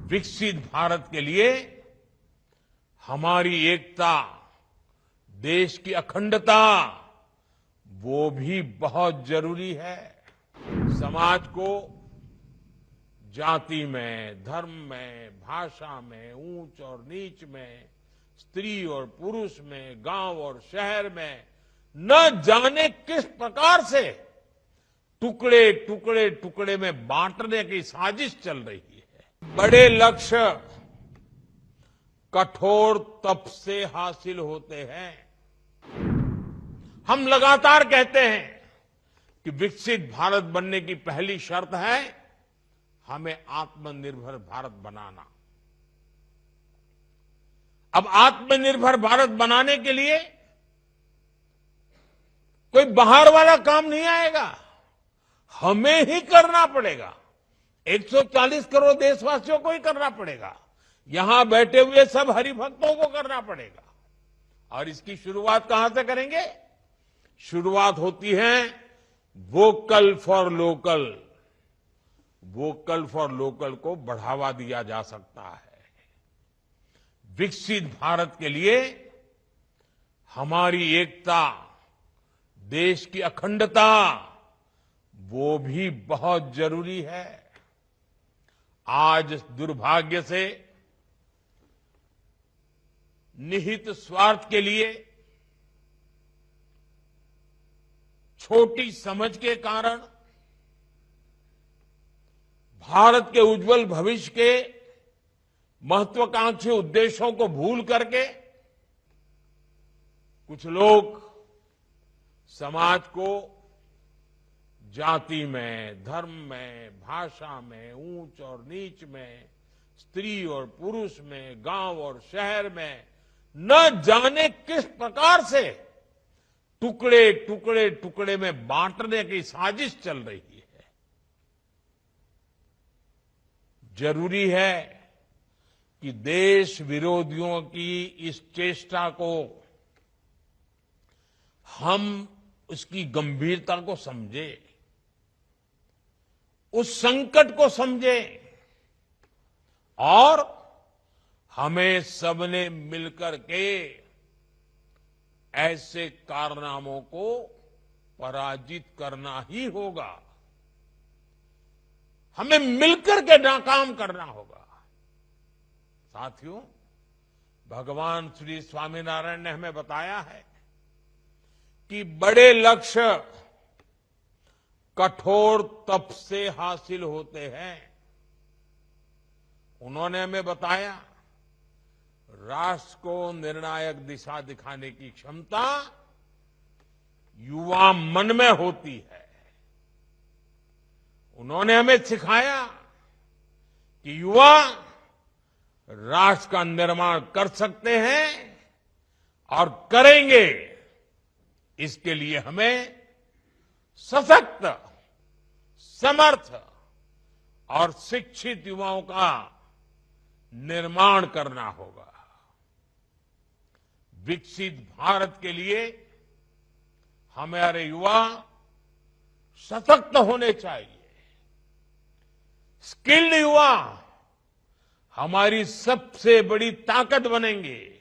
विकसित भारत के लिए हमारी एकता, देश की अखंडता, वो भी बहुत जरूरी है। समाज को जाति में, धर्म में, भाषा में, ऊंच और नीच में, स्त्री और पुरुष में, गांव और शहर में न जाने किस प्रकार से टुकड़े टुकड़े टुकड़े में बांटने की साजिश चल रही है। बड़े लक्ष्य कठोर तप से हासिल होते हैं। हम लगातार कहते हैं कि विकसित भारत बनने की पहली शर्त है हमें आत्मनिर्भर भारत बनाना। अब आत्मनिर्भर भारत बनाने के लिए कोई बाहर वाला काम नहीं आएगा, हमें ही करना पड़ेगा। 140 करोड़ देशवासियों को ही करना पड़ेगा, यहां बैठे हुए सब हरिभक्तों को करना पड़ेगा। और इसकी शुरुआत कहां से करेंगे? शुरुआत होती है vocal for local. Vocal for local को बढ़ावा दिया जा सकता है। विकसित भारत के लिए हमारी एकता, देश की अखंडता, वो भी बहुत जरूरी है। आज दुर्भाग्य से निहित स्वार्थ के लिए, छोटी समझ के कारण भारत के उज्जवल भविष्य के महत्वाकांक्षी उद्देश्यों को भूल करके कुछ लोग समाज को जाति में, धर्म में, भाषा में, ऊंच और नीच में, स्त्री और पुरुष में, गांव और शहर में न जाने किस प्रकार से टुकड़े टुकड़े टुकड़े में बांटने की साजिश चल रही है। जरूरी है कि देश विरोधियों की इस चेष्टा को हम उसकी गंभीरता को समझें, उस संकट को समझें और हमें सबने मिलकर के ऐसे कारनामों को पराजित करना ही होगा। हमें मिलकर के नाकाम करना होगा। साथियों, भगवान श्री स्वामीनारायण ने हमें बताया है कि बड़े लक्ष्य कठोर तप से हासिल होते हैं। उन्होंने हमें बताया राष्ट्र को निर्णायक दिशा दिखाने की क्षमता युवा मन में होती है। उन्होंने हमें सिखाया कि युवा राष्ट्र का निर्माण कर सकते हैं और करेंगे। इसके लिए हमें सशक्त, समर्थ और शिक्षित युवाओं का निर्माण करना होगा। विकसित भारत के लिए हमारे युवा सशक्त होने चाहिए। स्किल्ड युवा हमारी सबसे बड़ी ताकत बनेंगे।